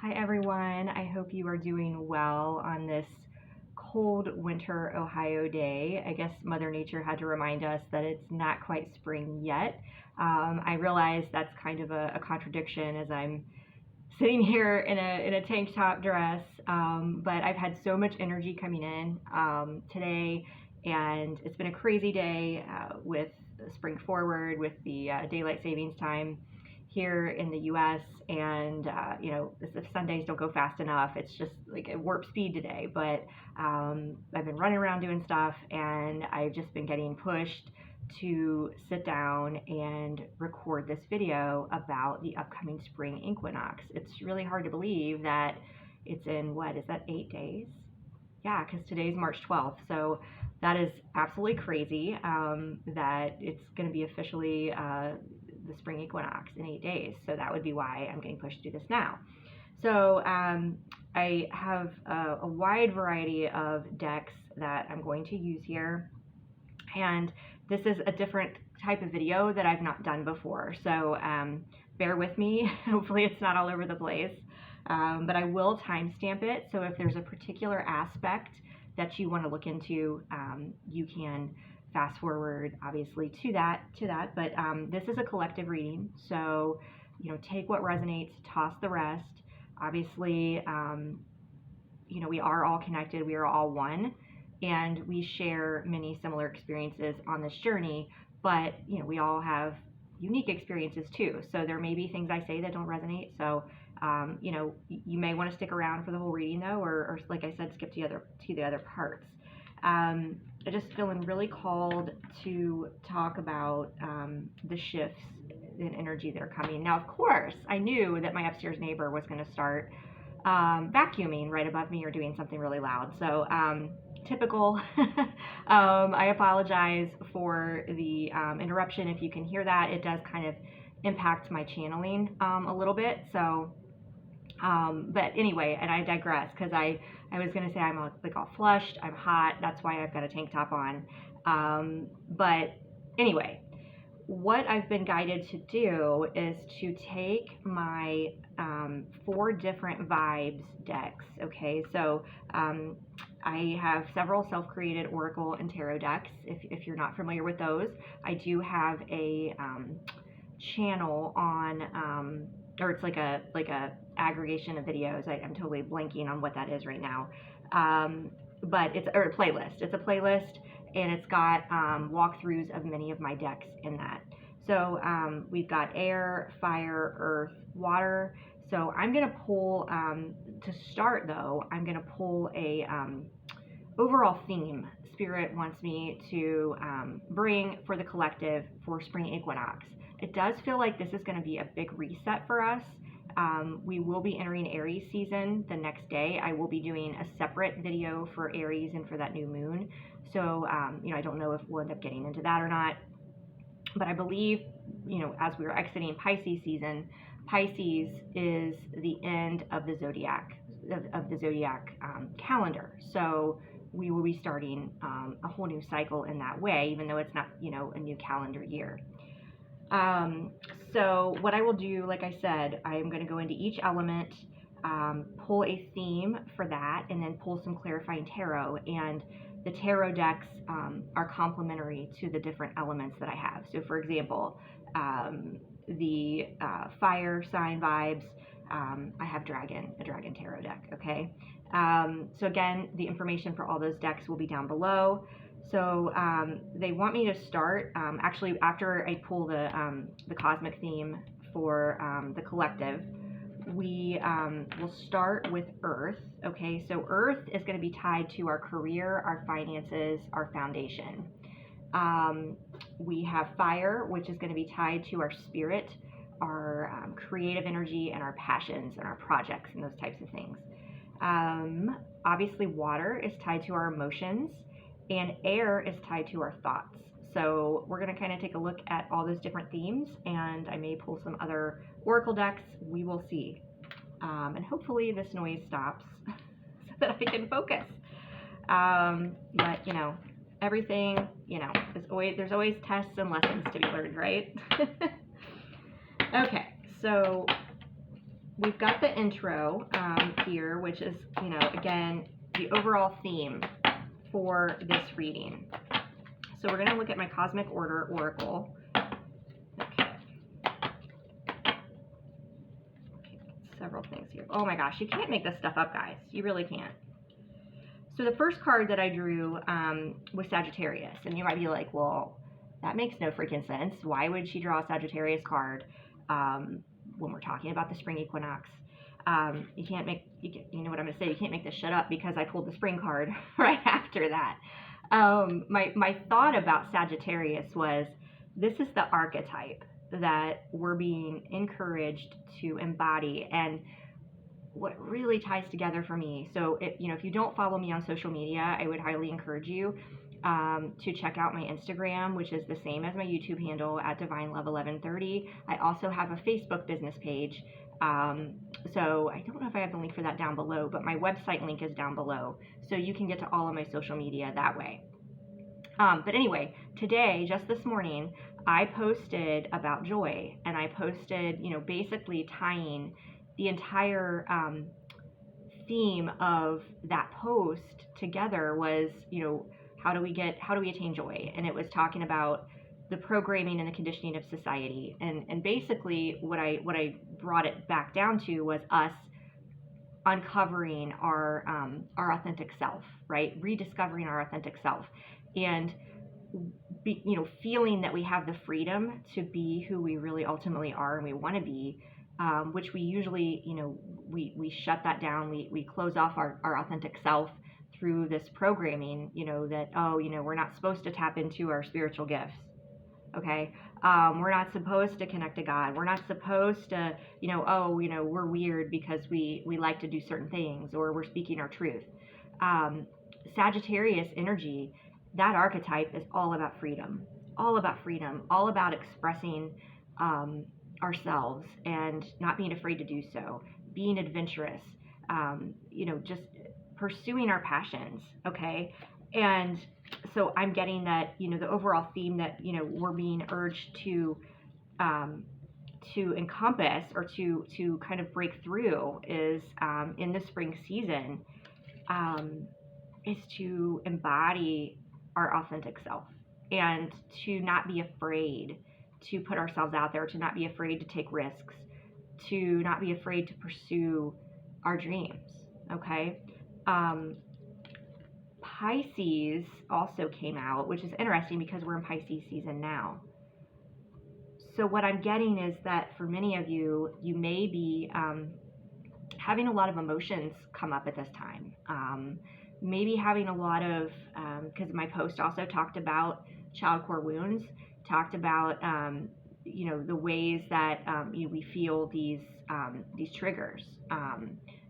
Hi everyone, I hope you are doing well on this cold winter Ohio day. I guess Mother Nature had to remind us that it's not quite spring yet. I realize that's kind of a contradiction as I'm sitting here in a tank top dress, but I've had so much energy coming in today, and it's been a crazy day with spring forward, with the daylight savings time here in the US, and the Sundays don't go fast enough. It's just like at warp speed today, but I've been running around doing stuff, and I've just been getting pushed to sit down and record this video about the upcoming spring equinox. It's really hard to believe that it's in, what is that, 8 days? Yeah, because today's March 12th, so that is absolutely crazy that it's going to be officially the spring equinox in 8 days. So that would be why I'm getting pushed to do this now. So I have a wide variety of decks that I'm going to use here, and this is a different type of video that I've not done before. So bear with me. Hopefully it's not all over the place. But I will timestamp it, so if there's a particular aspect that you want to look into, you can fast forward obviously to that. But this is a collective reading, so take what resonates, toss the rest. Obviously, we are all connected, we are all one, and we share many similar experiences on this journey, but we all have unique experiences too. So there may be things I say that don't resonate. So you may want to stick around for the whole reading though, or like I said, skip to the other parts. I'm just feeling really called to talk about the shifts in energy that are coming. Now, of course, I knew that my upstairs neighbor was going to start vacuuming right above me or doing something really loud. So typical. I apologize for the interruption. If you can hear that, it does kind of impact my channeling a little bit. So, but anyway, and I digress, because I was going to say I'm like all flushed, I'm hot, that's why I've got a tank top on. But anyway, what I've been guided to do is to take my 4 different vibes decks. Okay, so I have several self-created oracle and tarot decks. If you're not familiar with those, I do have a channel on, or it's like a aggregation of videos. I'm totally blanking on what that is right now, but it's a playlist. It's a playlist, and it's got walkthroughs of many of my decks in that. So we've got air, fire, earth, water. So I'm going to pull, to start though, I'm going to pull a overall theme Spirit wants me to bring for the collective for spring equinox. It does feel like this is going to be a big reset for us. We will be entering Aries season the next day. I will be doing a separate video for Aries and for that new moon. So, I don't know if we'll end up getting into that or not. But I believe, as we are exiting Pisces season, Pisces is the end of the Zodiac, calendar. So we will be starting a whole new cycle in that way, even though it's not, a new calendar year. So what I will do, like I said, I am going to go into each element, pull a theme for that, and then pull some clarifying tarot. And the tarot decks are complementary to the different elements that I have. So for example, the fire sign vibes, I have a dragon tarot deck, okay? So again, the information for all those decks will be down below. So they want me to start, actually after I pull the cosmic theme for the collective, we will start with Earth, okay? So Earth is going to be tied to our career, our finances, our foundation. We have fire, which is going to be tied to our spirit, our creative energy, and our passions and our projects and those types of things. Obviously, water is tied to our emotions, and air is tied to our thoughts. So we're going to kind of take a look at all those different themes, and I may pull some other oracle decks. We will see. And hopefully this noise stops so that I can focus. But, everything, there's always tests and lessons to be learned, right? Okay, so we've got the intro here, which is, you know, again, the overall theme for this reading. So we're going to look at my Cosmic Order Oracle. Okay. Several things here. Oh my gosh, you can't make this stuff up, guys. You really can't. So the first card that I drew was Sagittarius. And you might be like, well, that makes no freaking sense. Why would she draw a Sagittarius card when we're talking about the spring equinox? You can't make, you know what I'm going to say, you can't make this shit up because I pulled the spring card right after that. My thought about Sagittarius was, this is the archetype that we're being encouraged to embody, and what really ties together for me. So, if you don't follow me on social media, I would highly encourage you to check out my Instagram, which is the same as my YouTube handle at DivineLove1130. I also have a Facebook business page. So I don't know if I have the link for that down below, but my website link is down below. So you can get to all of my social media that way. But anyway, today, just this morning, I posted about joy, and I posted, basically tying the entire theme of that post together was, how do we attain joy? And it was talking about the programming and the conditioning of society. And basically what I brought it back down to was us uncovering our authentic self, right? Rediscovering our authentic self, and feeling that we have the freedom to be who we really ultimately are and we want to be, which we usually, we shut that down. We close off our authentic self through this programming, that, we're not supposed to tap into our spiritual gifts. Okay. We're not supposed to connect to God. We're not supposed to, we're weird because we like to do certain things, or we're speaking our truth. Sagittarius energy, that archetype is all about freedom, all about expressing ourselves and not being afraid to do so, being adventurous, just pursuing our passions. Okay. And so I'm getting that, the overall theme that, we're being urged to encompass, or to kind of break through, is in the spring season, is to embody our authentic self, and to not be afraid to put ourselves out there, to not be afraid to take risks, to not be afraid to pursue our dreams. Okay. Pisces also came out, which is interesting because we're in Pisces season now. So what I'm getting is that for many of you, you may be having a lot of emotions come up at this time. Maybe having a lot of, because my post also talked about child core wounds, talked about, the ways that we feel these triggers,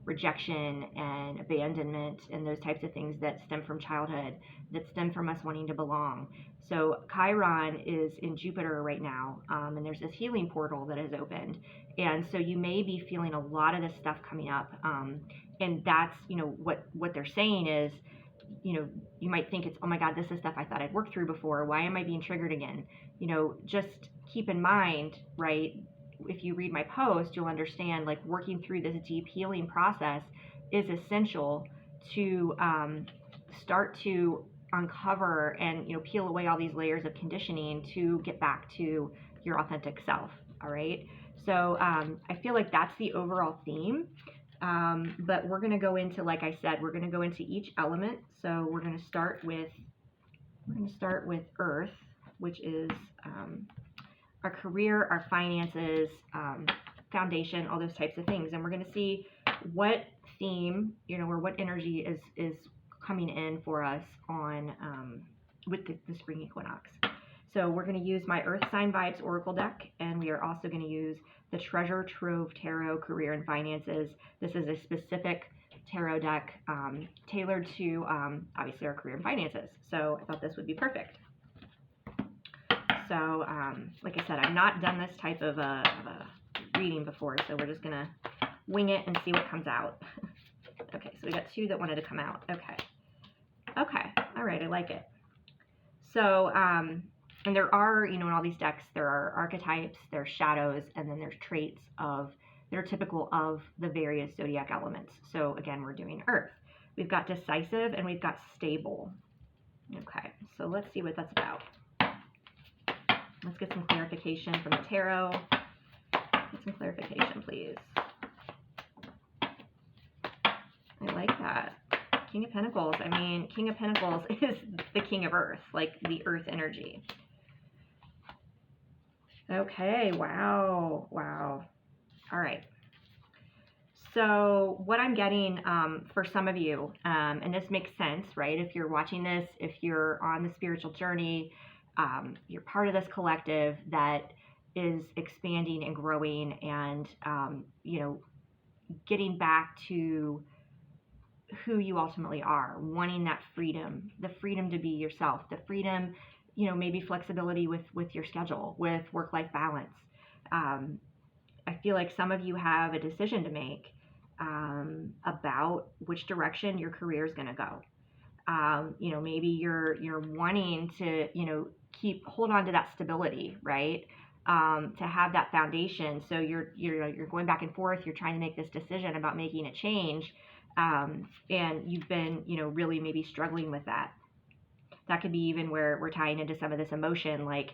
rejection and abandonment, and those types of things that stem from childhood, that stem from us wanting to belong. So Chiron is in Jupiter right now, and there's this healing portal that has opened. And so you may be feeling a lot of this stuff coming up. And that's, what they're saying is, you might think it's, oh my God, this is stuff I thought I'd worked through before. Why am I being triggered again? Just keep in mind, right? If you read my post, you'll understand, like, working through this deep healing process is essential to start to uncover and, peel away all these layers of conditioning to get back to your authentic self. All right. So I feel like that's the overall theme. But we're going to go into, like I said, we're going to go into each element. So we're going to start with Earth, which is our career, our finances, foundation, all those types of things. And we're going to see what theme, or what energy is coming in for us on with the spring equinox. So we're going to use my Earth Sign Vibes Oracle deck, and we are also going to use the Treasure Trove Tarot Career and Finances. This is a specific tarot deck tailored to obviously our career and finances. So I thought this would be perfect. So like I said, I've not done this type of a reading before, so we're just going to wing it and see what comes out. Okay, so we got two that wanted to come out. Okay. All right, I like it. So, and there are, in all these decks, there are archetypes, there's shadows, and then there's traits of that are typical of the various zodiac elements. So again, we're doing earth. We've got decisive and we've got stable. Okay, so let's see what that's about. Let's get some clarification from the tarot. Get some clarification, please. I like that. King of Pentacles. I mean, King of Pentacles is the king of earth, like the earth energy. Okay, wow, wow. All right. So what I'm getting for some of you, and this makes sense, right? If you're watching this, if you're on the spiritual journey, you're part of this collective that is expanding and growing and, you know, getting back to who you ultimately are, wanting that freedom, the freedom to be yourself, the freedom, you know, maybe flexibility with your schedule, with work-life balance. I feel like some of you have a decision to make about which direction your career is going to go. You know, maybe you're wanting to, you know, hold on to that stability, right? To have that foundation. So you're going back and forth. You're trying to make this decision about making a change, and you've been, you know, really maybe struggling with that. That could be even where we're tying into some of this emotion, like,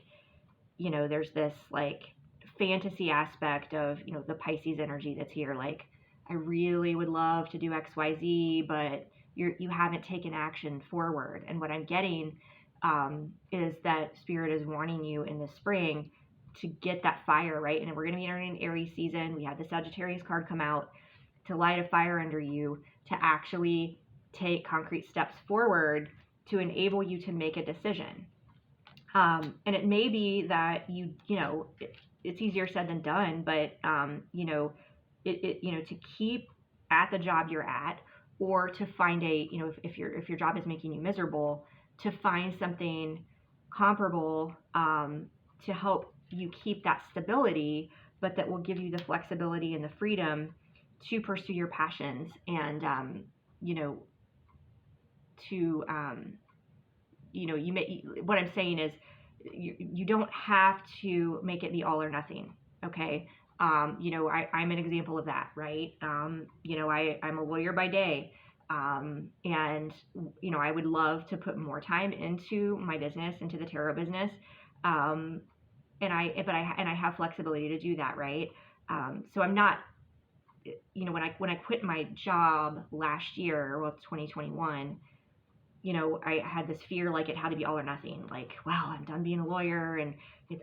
you know, there's this like fantasy aspect of, you know, the Pisces energy that's here. Like, I really would love to do X, Y, Z, but you haven't taken action forward. And what I'm getting is that Spirit is warning you in the spring to get that fire, right? And we're going to be entering Aries season. We had the Sagittarius card come out to light a fire under you, to actually take concrete steps forward to enable you to make a decision. And it may be that you know, it's easier said than done, but you know, you know, to keep at the job you're at, or to find a, you know, if your job is making you miserable, to find something comparable to help you keep that stability, but that will give you the flexibility and the freedom to pursue your passions and you know, to you know, what I'm saying is you don't have to make it the all or nothing. Okay. You know, I'm an example of that, right? You know, I'm a lawyer by day. And, you know, I would love to put more time into my business, into the tarot business. And I have flexibility to do that, right? So I'm not, you know, when I quit my job last year, well, 2021, you know, I had this fear, like it had to be all or nothing. Like, wow, I'm done being a lawyer and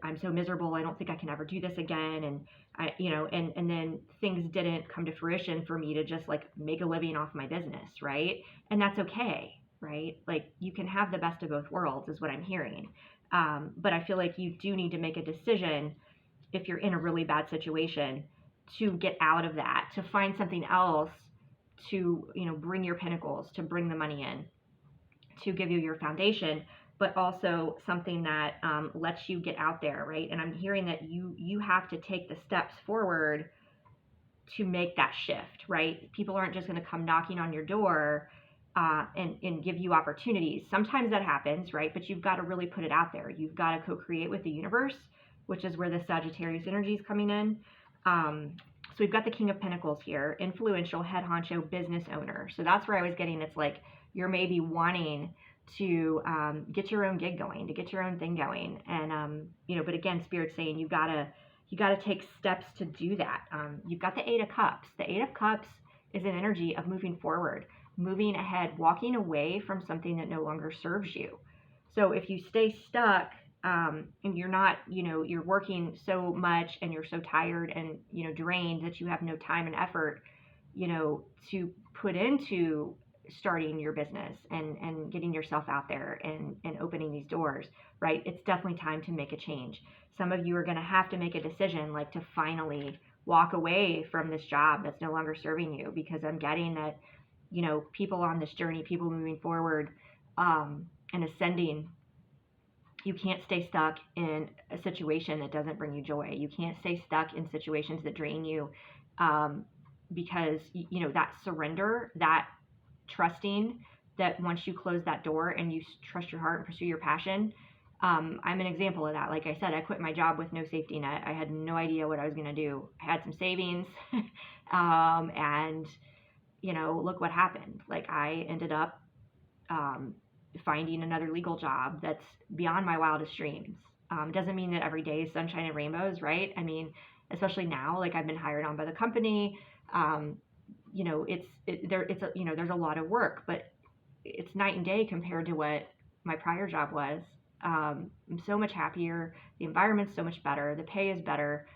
I'm so miserable. I don't think I can ever do this again. And I, you know, and then things didn't come to fruition for me to just like make a living off my business. Right. And that's okay. Right. Like, you can have the best of both worlds is what I'm hearing. But I feel like you do need to make a decision if you're in a really bad situation to get out of that, to find something else to, you know, bring your pinnacles, to bring the money in, to give you your foundation, but also something that lets you get out there, right? And I'm hearing that you have to take the steps forward to make that shift, right? People aren't just going to come knocking on your door and give you opportunities. Sometimes that happens, right? But you've got to really put it out there. You've got to co-create with the universe, which is where the Sagittarius energy is coming in. So we've got the King of Pentacles here, influential, head honcho, business owner. So that's where I was getting, it's like you're maybe wanting to get your own gig going, to get your own thing going. And, you know, but again, Spirit's saying you gotta take steps to do that. You've got the Eight of Cups. The Eight of Cups is an energy of moving forward, moving ahead, walking away from something that no longer serves you. So if you stay stuck, and you're not, you know, you're working so much and you're so tired and, you know, drained that you have no time and effort, you know, to put into starting your business and getting yourself out there and opening these doors, right? It's definitely time to make a change. Some of you are going to have to make a decision, like to finally walk away from this job that's no longer serving you, because I'm getting that, you know, people on this journey, people moving forward and ascending, you can't stay stuck in a situation that doesn't bring you joy. You can't stay stuck in situations that drain you, because, you know, that surrender, that trusting that once you close that door and you trust your heart and pursue your passion, I'm an example of that. Like I said, I quit my job with no safety net. I had no idea what I was going to do. I had some savings, and look what happened. Like I ended up um, finding another legal job that's beyond my wildest dreams. Doesn't mean that every day is sunshine and rainbows, right? I mean, especially now, like I've been hired on by the company. Um, there's a lot of work, but it's night and day compared to what my prior job was. I'm so much happier. The environment's so much better. The pay is better.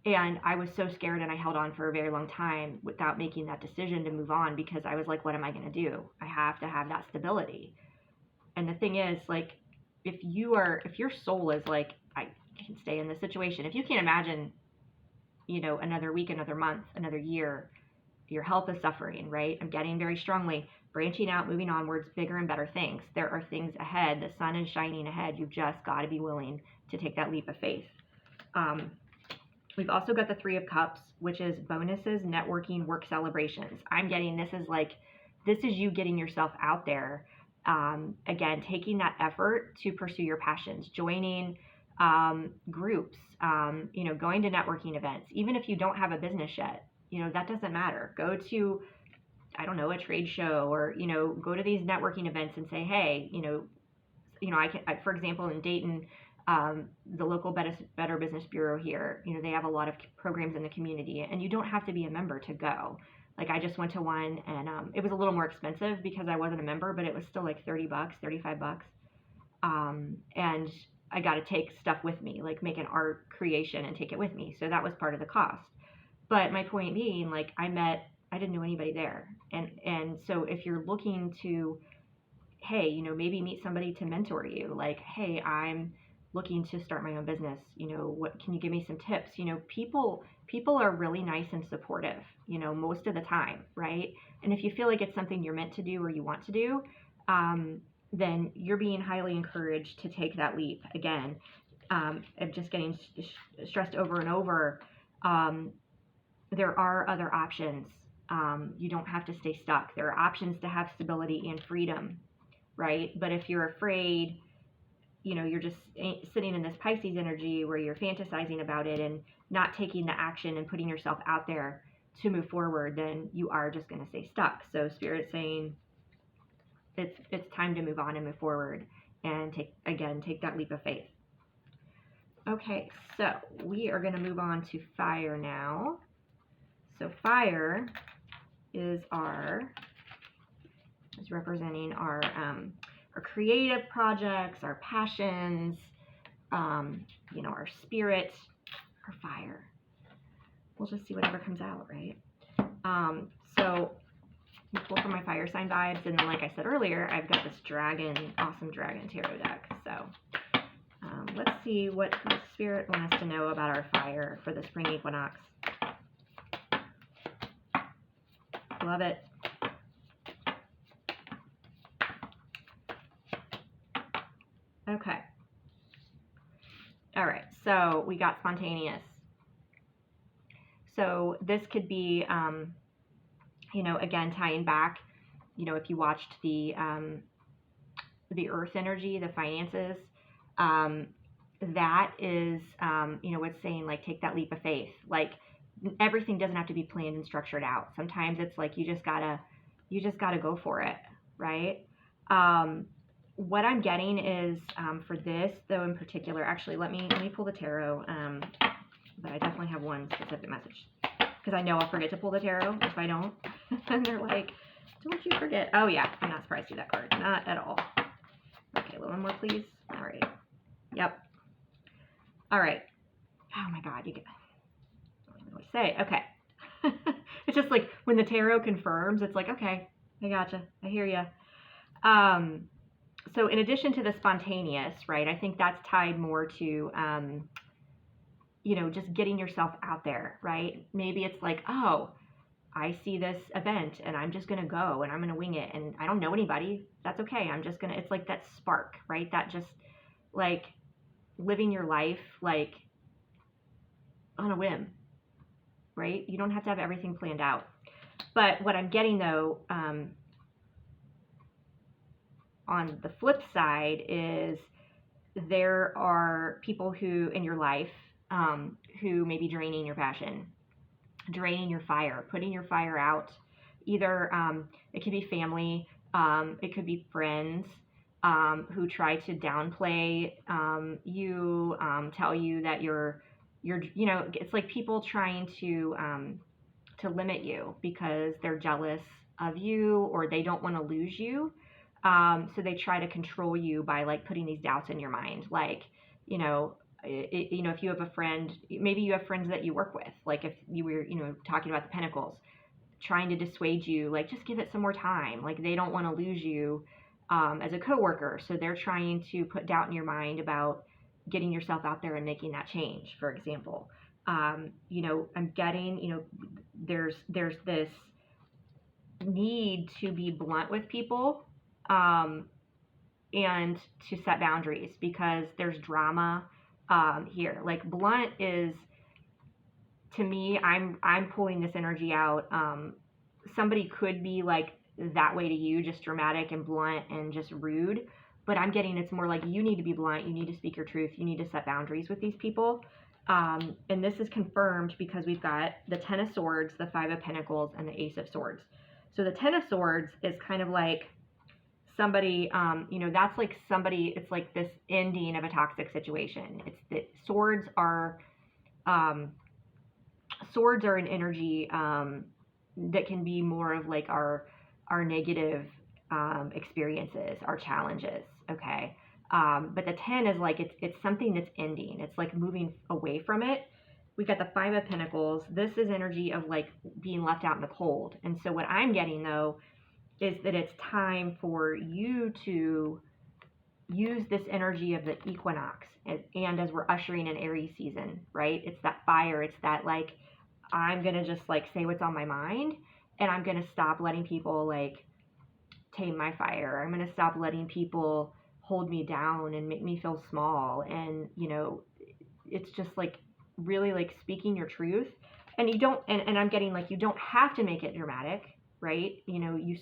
And I was so scared and I held on for a very long time without making that decision to move on because I was like, what am I going to do? I have to have that stability. And the thing is, like, if your soul is like, I can stay in this situation, if you can't imagine, another week, another month, another year, your health is suffering, right? I'm getting very strongly branching out, moving onwards, bigger and better things. There are things ahead. The sun is shining ahead. You've just got to be willing to take that leap of faith. We've also got the 3 of Cups, which is bonuses, networking, work celebrations. I'm getting this is you getting yourself out there. Again, taking that effort to pursue your passions, joining groups, going to networking events, even if you don't have a business yet, that doesn't matter. Go to, I don't know, a trade show or, go to these networking events and say, hey, for example, in Dayton, the local Better Business Bureau here, they have a lot of programs in the community and you don't have to be a member to go. Like I just went to one and it was a little more expensive because I wasn't a member, but it was still like $30, $35. And I got to take stuff with me, like make an art creation and take it with me. So that was part of the cost. But my point being, like I didn't know anybody there. And so if you're looking to, hey, maybe meet somebody to mentor you, like, hey, I'm looking to start my own business, what can you give me some tips? People are really nice and supportive, most of the time, right? And if you feel like it's something you're meant to do or you want to do, then you're being highly encouraged to take that leap. Again, I'm just getting stressed over and over. There are other options. You don't have to stay stuck. There are options to have stability and freedom, right? But if you're afraid, you're just sitting in this Pisces energy where you're fantasizing about it and not taking the action and putting yourself out there to move forward, then you are just going to stay stuck. So Spirit's saying it's time to move on and move forward and take that leap of faith. Okay, so we are going to move on to fire now. So fire is representing our creative projects, our passions, our spirit, our fire. We'll just see whatever comes out, right? So we'll pull from my fire sign vibes, and then like I said earlier, I've got this awesome dragon tarot deck. So let's see what the spirit wants to know about our fire for the spring equinox. Love it. Okay. All right. So we got spontaneous. So this could be, again, tying back, if you watched the earth energy, the finances, that is, it's saying like, take that leap of faith. Like everything doesn't have to be planned and structured out. Sometimes it's like, you just gotta go for it. Right. What I'm getting is, for this though, in particular, actually, let me pull the tarot. But I definitely have one specific message because I know I'll forget to pull the tarot if I don't. And they're like, don't you forget. Oh yeah. I'm not surprised to see that card. Not at all. Okay. A little more, please. All right. Yep. All right. Oh my God. You get, what do I say? Okay. It's just like when the tarot confirms, it's like, okay, I gotcha. I hear ya. So in addition to the spontaneous, right, I think that's tied more to, just getting yourself out there, right? Maybe it's like, oh, I see this event and I'm just going to go and I'm going to wing it and I don't know anybody. That's okay. I'm just going to, it's like that spark, right? That just like living your life like on a whim, right? You don't have to have everything planned out. But what I'm getting though, on the flip side is there are people who in your life who may be draining your passion, draining your fire, putting your fire out. Either it could be family, it could be friends who try to downplay you, tell you that you're, you know, it's like people trying to limit you because they're jealous of you or they don't want to lose you. So they try to control you by like putting these doubts in your mind, like, you know, you know, if you have a friend, maybe you have friends that you work with, like if you were, you know, talking about the pentacles, trying to dissuade you, like just give it some more time. Like they don't want to lose you as a coworker, so they're trying to put doubt in your mind about getting yourself out there and making that change. For example, you know, I'm getting, you know, there's this need to be blunt with people um, and to set boundaries because there's drama here. Like blunt is, to me, I'm pulling this energy out. Somebody could be like that way to you, just dramatic and blunt and just rude. But I'm getting it's more like you need to be blunt. You need to speak your truth. You need to set boundaries with these people. And this is confirmed because we've got the Ten of Swords, the Five of Pentacles, and the Ace of Swords. So the Ten of Swords is kind of like somebody, you know, that's like somebody, it's like this ending of a toxic situation. It's that um, swords are an energy that can be more of like our negative experiences, our challenges. Okay. But the 10 is like it's something that's ending. It's like moving away from it. We got the Five of Pentacles. This is energy of like being left out in the cold. And so what I'm getting though is that it's time for you to use this energy of the equinox, and as we're ushering in Aries season, right? It's that fire. It's that like I'm gonna just like say what's on my mind, and I'm gonna stop letting people like tame my fire. I'm gonna stop letting people hold me down and make me feel small. And you know, it's just like really like speaking your truth. And you don't, and I'm getting like you don't have to make it dramatic, right? You know, you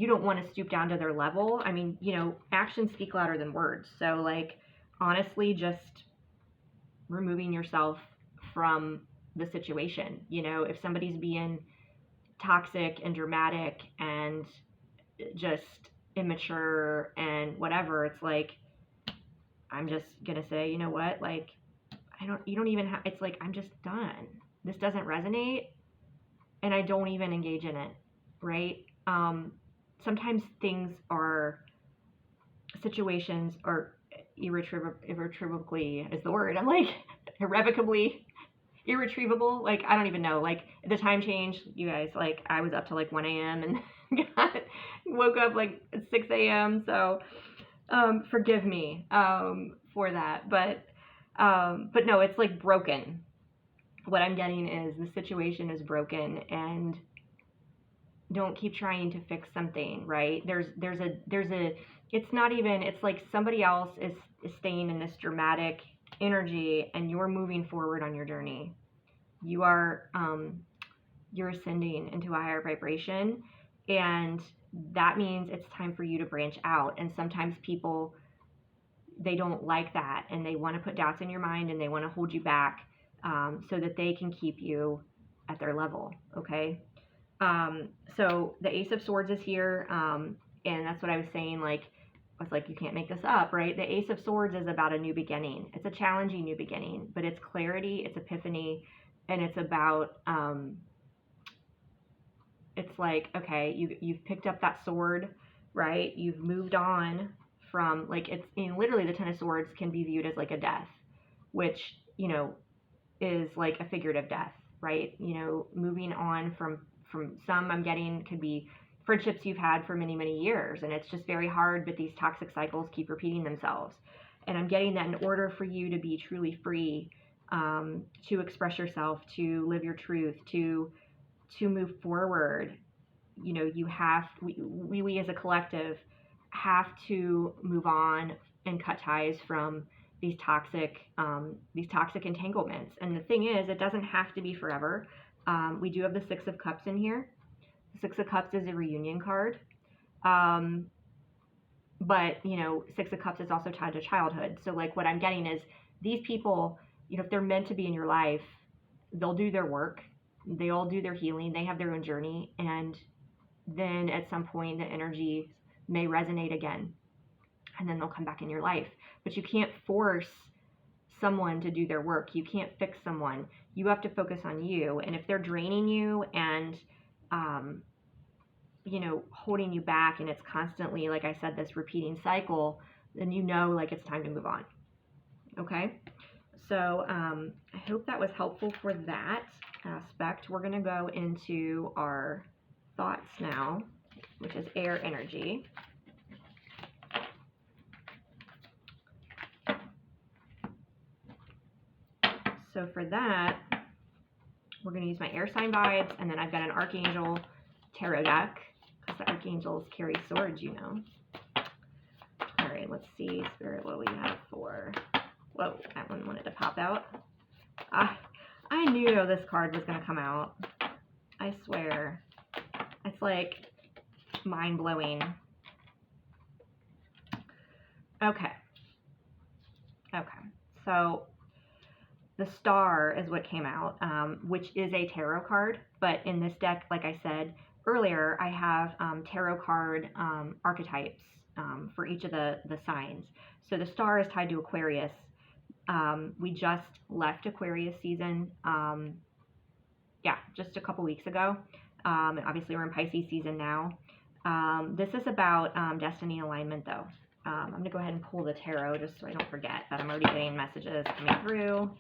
don't want to stoop down to their level. I mean, you know, actions speak louder than words. So like honestly, just removing yourself from the situation. You know, if somebody's being toxic and dramatic and just immature and whatever, it's like I'm just gonna say, you know what, like you don't even have, it's like I'm just done. This doesn't resonate, and I don't even engage in it, right? Sometimes situations are irretrievably is the word. I'm like irrevocably irretrievable. Like I don't even know. Like the time change, you guys. Like I was up till like 1 a.m. and woke up like at 6 a.m. So forgive me for that. But no, it's like broken. What I'm getting is the situation is broken, and don't keep trying to fix something, right? There's a it's not even, it's like somebody else is staying in this dramatic energy and you're moving forward on your journey. You are you're ascending into a higher vibration, and that means it's time for you to branch out. And sometimes people, they don't like that, and they want to put doubts in your mind, and they want to hold you back so that they can keep you at their level. Okay. So the Ace of Swords is here, and that's what I was saying. Like, I was like, you can't make this up, right? The Ace of Swords is about a new beginning. It's a challenging new beginning, but it's clarity, it's epiphany, and it's about, it's like, okay, you've picked up that sword, right? You've moved on from, like, it's, I mean, literally the Ten of Swords can be viewed as like a death, which, you know, is like a figurative death, right? You know, moving on from some, I'm getting, could be friendships you've had for many, many years, and it's just very hard, but these toxic cycles keep repeating themselves. And I'm getting that in order for you to be truly free, to express yourself, to live your truth, to move forward, you know, you have, we as a collective have to move on and cut ties from these toxic entanglements. And the thing is, it doesn't have to be forever. We do have the Six of Cups in here. The Six of Cups is a reunion card. But, you know, Six of Cups is also tied to childhood. So like what I'm getting is these people, you know, if they're meant to be in your life, they'll do their work. They all do their healing. They have their own journey. And then at some point, the energy may resonate again. And then they'll come back in your life. But you can't force someone to do their work. You can't fix someone. You have to focus on you. And if they're draining you and, you know, holding you back, and it's constantly, like I said, this repeating cycle, then you know, like, it's time to move on. Okay? So I hope that was helpful for that aspect. We're going to go into our thoughts now, which is air energy. So for that, we're going to use my air sign vibes, and then I've got an Archangel tarot deck, because the Archangels carry swords, you know. All right, let's see, Spirit, what we have for... Whoa, that one wanted to pop out. I knew this card was going to come out. I swear. It's like mind-blowing. Okay. So the Star is what came out, which is a tarot card. But in this deck, like I said earlier, I have tarot card archetypes for each of the signs. So the Star is tied to Aquarius. We just left Aquarius season, just a couple weeks ago. Obviously, we're in Pisces season now. This is about destiny alignment, though. I'm going to go ahead and pull the tarot just so I don't forget that I'm already getting messages coming through.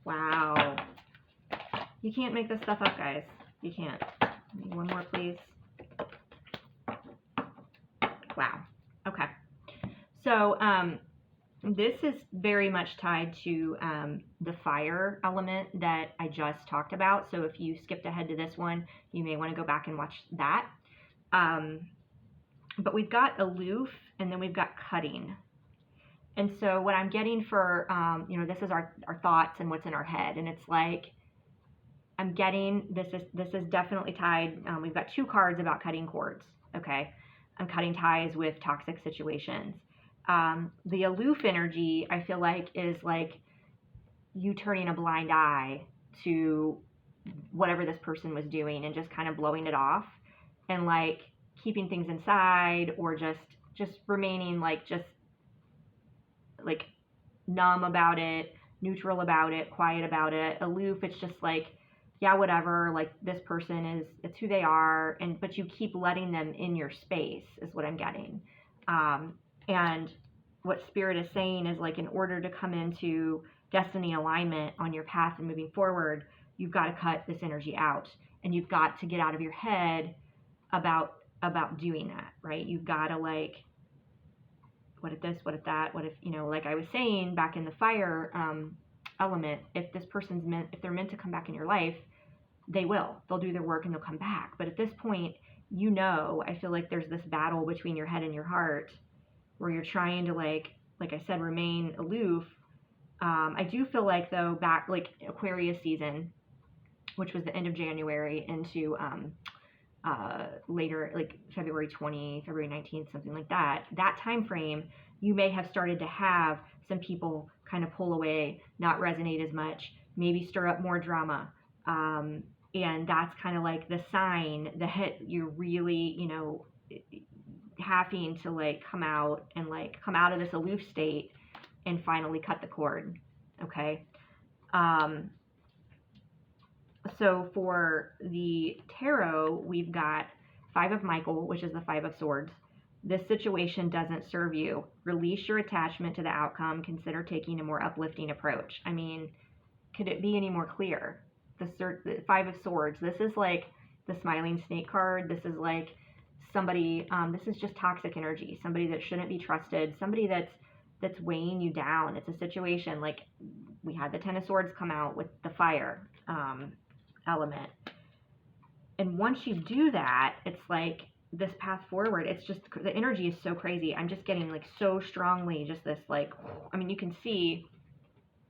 Wow. You can't make this stuff up, guys. You can't. One more, please. Wow. Okay. So this is very much tied to the fire element that I just talked about. So if you skipped ahead to this one, you may want to go back and watch that. But we've got aloof, and then we've got cutting. And so what I'm getting for, you know, this is our thoughts and what's in our head. And it's like, I'm getting, this is definitely tied. We've got two cards about cutting cords. Okay. I'm cutting ties with toxic situations. The aloof energy, I feel like, is like you turning a blind eye to whatever this person was doing and just kind of blowing it off and like keeping things inside, or just remaining like numb about it, neutral about it, quiet about it. Aloof, it's just like, yeah, whatever, like this person it's who they are, but you keep letting them in your space is what I'm getting. And what Spirit is saying is, like, in order to come into destiny alignment on your path and moving forward, you've got to cut this energy out, and you've got to get out of your head about doing that, right? You've got to, like, what if this, what if that, what if, you know, like I was saying back in the fire element, if this person's if they're meant to come back in your life, they'll do their work and they'll come back. But at this point, you know, I feel like there's this battle between your head and your heart where you're trying to, like I said, remain aloof. I do feel like, though, back like Aquarius season, which was the end of January into later, like February 20, February 19th, something like that, that time frame, you may have started to have some people kind of pull away, not resonate as much, maybe stir up more drama. And that's kind of like the sign that you're really, you know, having to like come out of this aloof state and finally cut the cord. Okay. So for the tarot, we've got Five of Michael, which is the Five of Swords. This situation doesn't serve you. Release your attachment to the outcome. Consider taking a more uplifting approach. I mean, could it be any more clear? The Five of Swords. This is like the smiling snake card. This is like somebody, this is just toxic energy. Somebody that shouldn't be trusted. Somebody that's weighing you down. It's a situation like we had the Ten of Swords come out with the fire element. And once you do that, it's like this path forward. It's just, the energy is so crazy. I'm just getting like so strongly just this like, I mean, you can see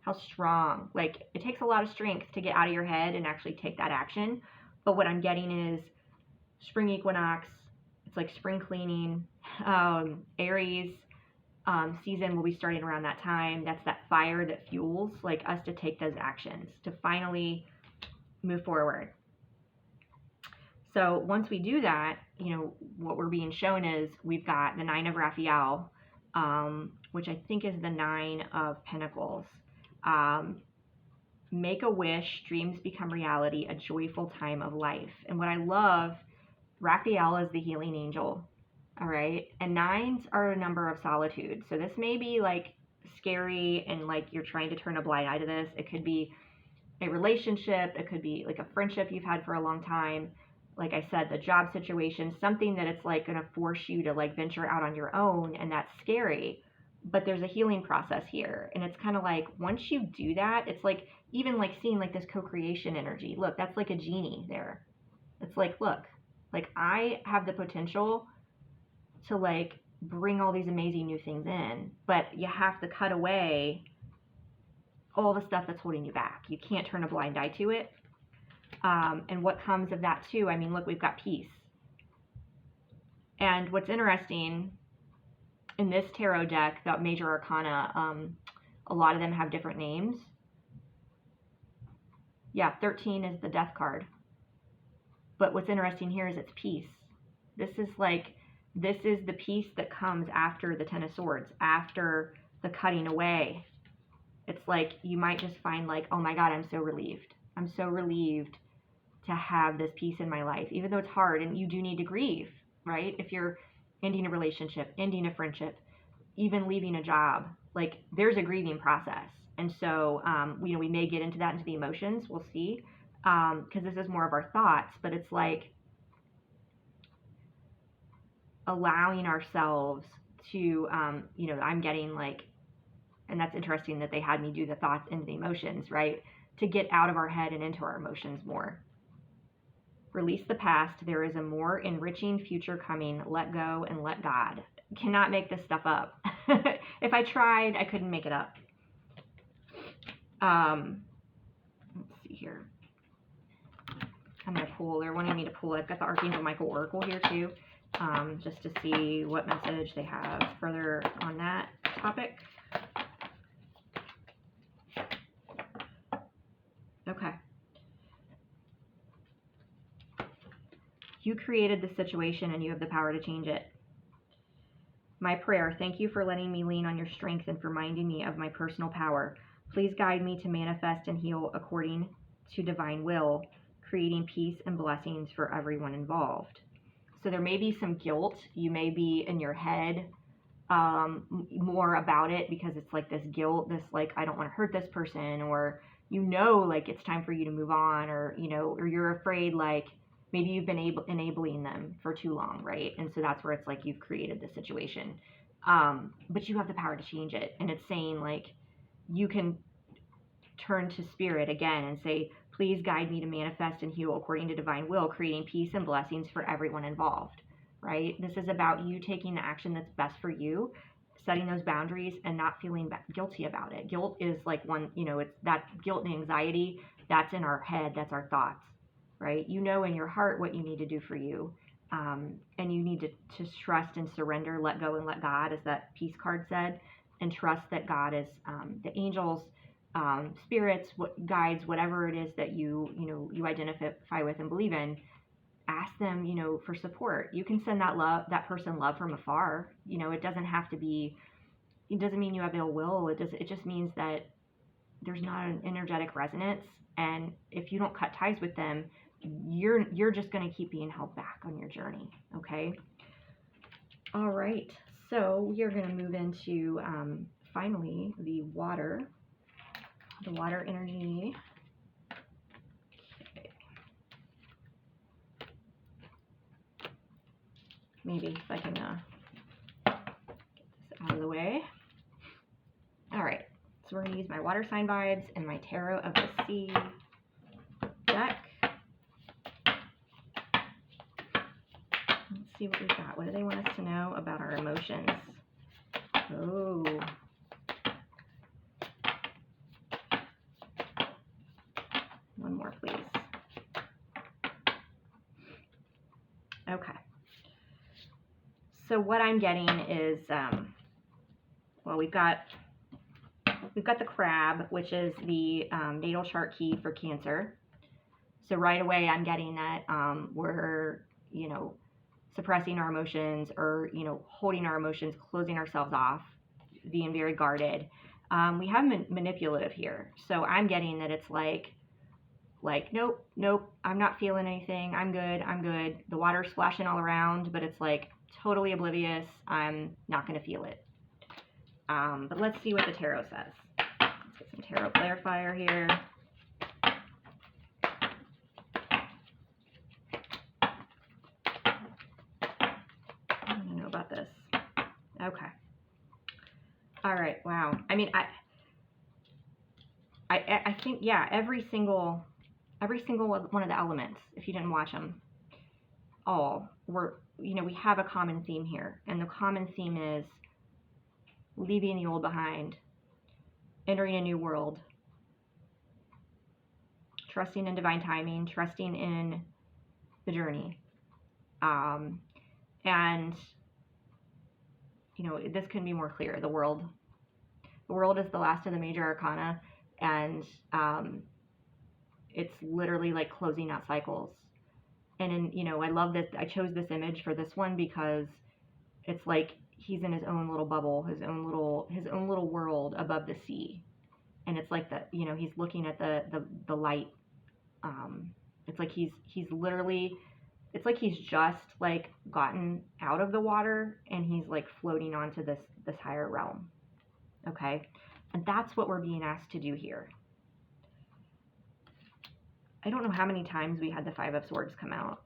how strong, like it takes a lot of strength to get out of your head and actually take that action. But what I'm getting is spring equinox, It's like spring cleaning. Aries season will be starting around that time. That's that fire that fuels like us to take those actions, to finally move forward. So once we do that, what we're being shown is we've got the 9 of Raphael, which I think is the 9 of Pentacles. Make a wish, dreams become reality, a joyful time of life. And what I love, Raphael is the healing angel, all right? And 9s are a number of solitude. So this may be like scary and like you're trying to turn a blind eye to this. It could be a relationship. It could be like a friendship you've had for a long time. Like I said, the job situation, something that it's like going to force you to like venture out on your own, and that's scary. But there's a healing process here. And it's kind of like once you do that, it's like even like seeing like this co-creation energy. Look, that's like a genie there. It's like, look, like I have the potential to like bring all these amazing new things in, but you have to cut away all the stuff that's holding you back. You can't turn a blind eye to it. And what comes of that too, I mean, look, we've got peace. And what's interesting in this tarot deck, the major arcana, a lot of them have different names. Yeah, 13 is the death card. But what's interesting here is it's peace. This is the peace that comes after the 10 of swords, after the cutting away. It's like you might just find like, oh my God, I'm so relieved. I'm so relieved to have this peace in my life, even though it's hard and you do need to grieve, right? If you're ending a relationship, ending a friendship, even leaving a job, like there's a grieving process. And so, we may get into that, into the emotions, we'll see, because this is more of our thoughts, but it's like allowing ourselves to, I'm getting like, and that's interesting that they had me do the thoughts into the emotions, right? To get out of our head and into our emotions more. Release the past. There is a more enriching future coming. Let go and let God. Cannot make this stuff up. If I tried, I couldn't make it up. Let's see here. I'm going to pull. They're wanting me to pull. I've got the Archangel Michael Oracle here too, just to see what message they have further on that topic. Okay. You created the situation and you have the power to change it. My prayer, thank you for letting me lean on your strength and for reminding me of my personal power. Please guide me to manifest and heal according to divine will, creating peace and blessings for everyone involved. So there may be some guilt. You may be in your head more about it because it's like this guilt, this like, I don't want to hurt this person, or like it's time for you to move on, or or you're afraid like maybe you've been enabling them for too long, right? And so that's where it's like you've created the situation, but you have the power to change it. And it's saying like you can turn to spirit again and say, please guide me to manifest and heal according to divine will, creating peace and blessings for everyone involved, right? This is about you taking the action that's best for you, setting those boundaries and not feeling guilty about it. Guilt is like it's that guilt and anxiety, that's in our head, that's our thoughts, right? In your heart what you need to do for you. And you need to trust and surrender, let go and let God, as that peace card said, and trust that God is, the angels, spirits, guides, whatever it is that you identify with and believe in. Ask them, for support. You can send that person love from afar. It doesn't have to be, it doesn't mean you have ill will. It just means that there's not an energetic resonance. And if you don't cut ties with them, you're just going to keep being held back on your journey. Okay. All right. So we are going to move into, finally, the water energy. Maybe if I can get this out of the way. All right, so we're going to use my water sign vibes and my Tarot of the Sea deck. Let's see what we've got. What do they want us to know about our emotions? Oh. One more, please. Okay. So what I'm getting is, well, we've got the crab, which is the natal chart key for Cancer. So right away, I'm getting that we're, you know, suppressing our emotions, or, you know, holding our emotions, closing ourselves off, being very guarded. We have manipulative here. So I'm getting that it's like, nope, I'm not feeling anything. I'm good. The water's splashing all around, but it's like totally oblivious. I'm not going to feel it. But let's see what the tarot says. Let's get some tarot clarifier here. I don't know about this. Okay. All right. Wow. I mean, I think, yeah, every single one of the elements, if you didn't watch them all, you know, we have a common theme here. And the common theme is leaving the old behind, entering a new world, trusting in divine timing, trusting in the journey. And, you know, this couldn't be more clear. The world is the last of the major arcana, and it's literally like closing out cycles. And you know, I love this. I chose this image for this one because it's like he's in his own little bubble, his own little world above the sea, and it's like that. You know, he's looking at the light. It's like he's literally. It's like he's just like gotten out of the water, and he's like floating onto this higher realm. Okay, and that's what we're being asked to do here. I don't know how many times we had the Five of Swords come out.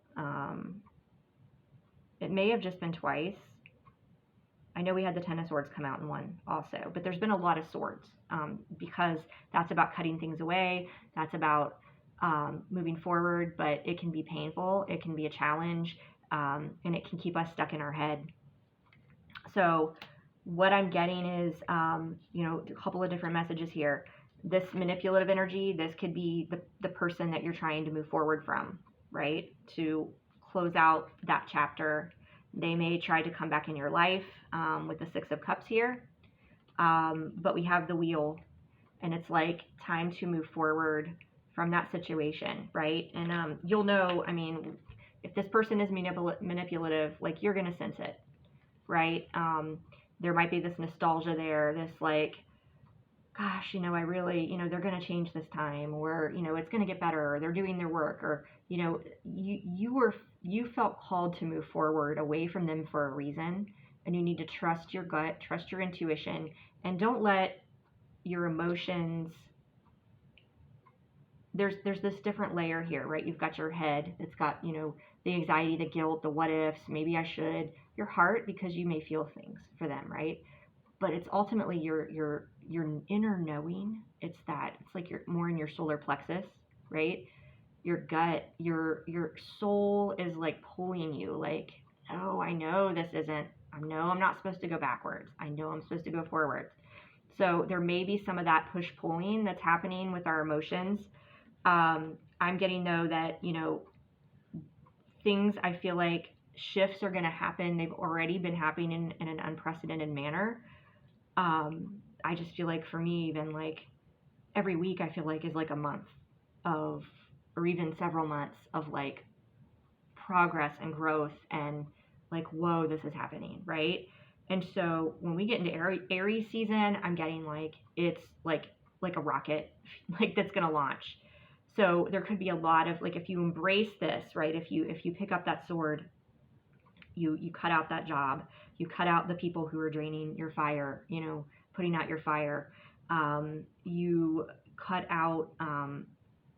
It may have just been twice. I know we had the Ten of Swords come out in one also, but there's been a lot of swords because that's about cutting things away. That's about moving forward, but it can be painful. It can be a challenge, and it can keep us stuck in our head. So what I'm getting is, you know, a couple of different messages here. This manipulative energy, this could be the person that you're trying to move forward from, right? To close out that chapter. They may try to come back in your life with the Six of Cups here. But we have the Wheel, and it's like time to move forward from that situation, right? And you'll know, I mean, if this person is manipulative, like you're going to sense it, right? There might be this nostalgia there, this like, gosh, you know, I really, you know, they're going to change this time, or, you know, it's going to get better, or they're doing their work, or, you know, you felt called to move forward away from them for a reason, and you need to trust your gut, trust your intuition, and don't let your emotions, there's this different layer here, right? You've got your head, it's got, you know, the anxiety, the guilt, the what ifs, maybe I should, your heart, because you may feel things for them, right? But it's ultimately your inner knowing. It's like you're more in your solar plexus, right? Your gut, your soul is like pulling you, like, oh, I know this isn't, I know I'm not supposed to go backwards. I know I'm supposed to go forwards. So there may be some of that push pulling that's happening with our emotions. I'm getting though that, you know, things, I feel like shifts are going to happen. They've already been happening in an unprecedented manner. I just feel like for me, even like every week, I feel like is like a month of, or even several months of like progress and growth, and like, whoa, this is happening, right? And so when we get into Aries season, I'm getting like, it's like a rocket, like that's going to launch. So there could be a lot of like, if you embrace this, right? If you pick up that sword, you cut out that job, you cut out the people who are draining your fire, you know, putting out your fire. You cut out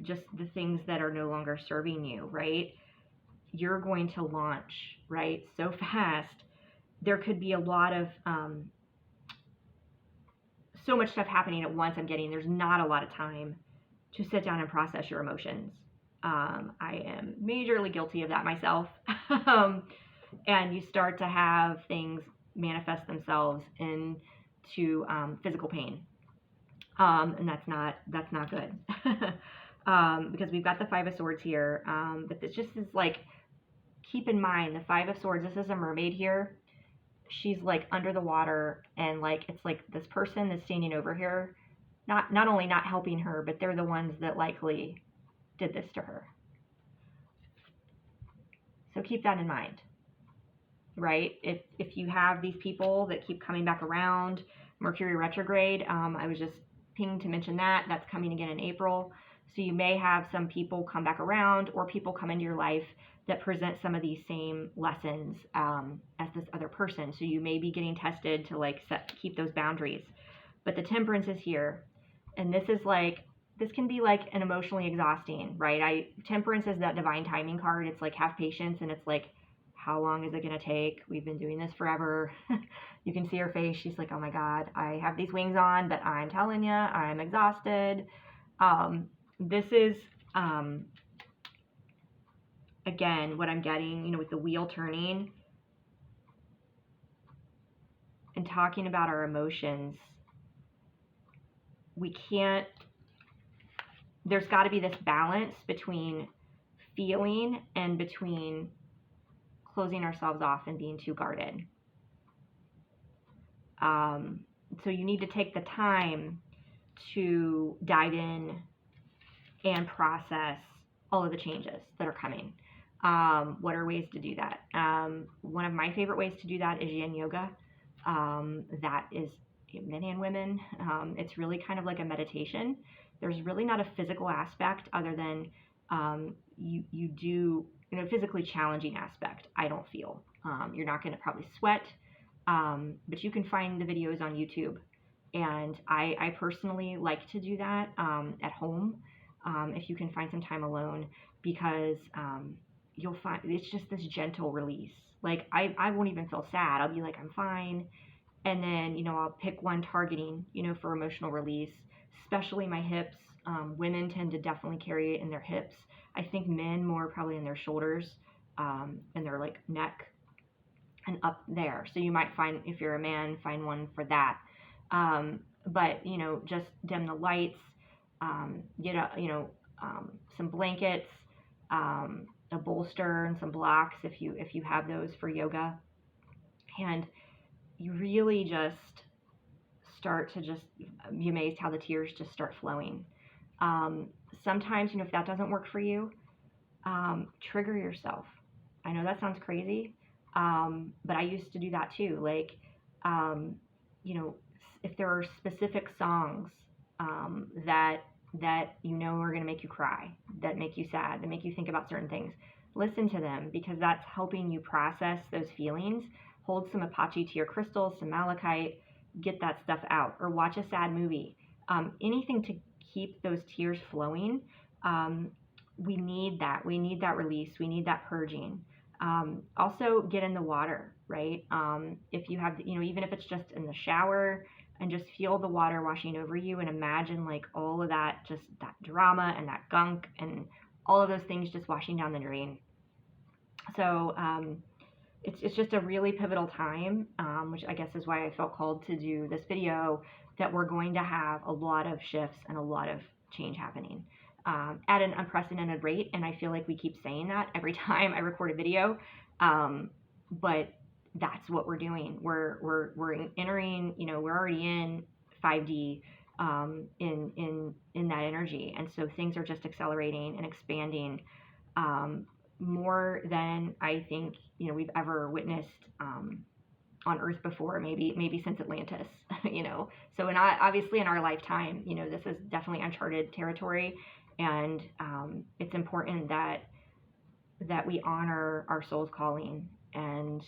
just the things that are no longer serving you, right? You're going to launch, right? So fast. There could be a lot of, so much stuff happening at once. I'm getting, there's not a lot of time to sit down and process your emotions. I am majorly guilty of that myself. And you start to have things manifest themselves into physical pain, and that's not good. Because we've got the Five of Swords here, but this just is like, keep in mind the Five of Swords. This is a mermaid here, she's like under the water, and like it's like this person that's standing over here, not only not helping her, but they're the ones that likely did this to her. So keep that in mind, right? If you have these people that keep coming back around, Mercury retrograde, I was just pinged to mention that that's coming again in April. So you may have some people come back around, or people come into your life that present some of these same lessons as this other person. So you may be getting tested to like keep those boundaries. But the Temperance is here, and this can be like an emotionally exhausting, right? Temperance is that divine timing card. It's like, have patience, and it's like, how long is it going to take? We've been doing this forever. You can see her face. She's like, oh my God, I have these wings on, but I'm telling you, I'm exhausted. This is, again, what I'm getting, with the wheel turning and talking about our emotions. There's got to be this balance between feeling and between closing ourselves off and being too guarded. So you need to take the time to dive in and process all of the changes that are coming. What are ways to do that? One of my favorite ways to do that is yin yoga. That is men and women. It's really kind of like a meditation. There's really not a physical aspect other than you do, physically challenging aspect, I don't feel. You're not going to probably sweat, but you can find the videos on YouTube. And I personally like to do that at home if you can find some time alone, because you'll find it's just this gentle release. Like I won't even feel sad. I'll be like, I'm fine. And then, I'll pick one targeting, for emotional release, especially my hips. Women tend to definitely carry it in their hips. I think men more probably in their shoulders and their like neck and up there. So you might find, if you're a man, find one for that. But, just dim the lights, get some blankets, a bolster and some blocks if you have those for yoga. And you really just start to just be amazed how the tears just start flowing. Sometimes, if that doesn't work for you, trigger yourself. I know that sounds crazy, but I used to do that too. Like, if there are specific songs that are going to make you cry, that make you sad, that make you think about certain things, listen to them, because that's helping you process those feelings. Hold some Apache tear crystals, some malachite, get that stuff out, or watch a sad movie. Anything to keep those tears flowing. We need that. We need that release. We need that purging. Also, get in the water, right? If you have, even if it's just in the shower, and just feel the water washing over you, and imagine like all of that, just that drama and that gunk and all of those things just washing down the drain. So it's just a really pivotal time, which I guess is why I felt called to do this video, that we're going to have a lot of shifts and a lot of change happening at an unprecedented rate. And I feel like we keep saying that every time I record a video, but that's what we're doing. We're entering, we're already in 5D in that energy. And so things are just accelerating and expanding more than I think, we've ever witnessed on Earth before, maybe since Atlantis, So obviously in our lifetime, this is definitely uncharted territory. And it's important that we honor our soul's calling, and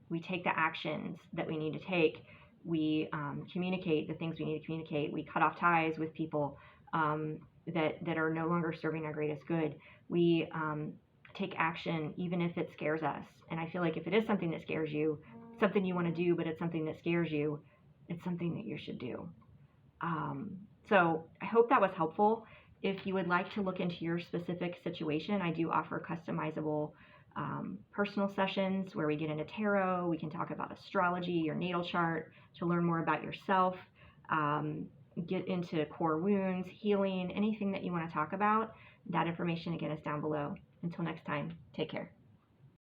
we take the actions that we need to take. We communicate the things we need to communicate. We cut off ties with people that are no longer serving our greatest good. We take action even if it scares us. And I feel like if it is something that scares you, something you want to do, but it's something that scares you, it's something that you should do. So I hope that was helpful. If you would like to look into your specific situation, I do offer customizable personal sessions where we get into tarot. We can talk about astrology, your natal chart, to learn more about yourself, get into core wounds, healing, anything that you want to talk about. That information, again, is down below. Until next time, take care.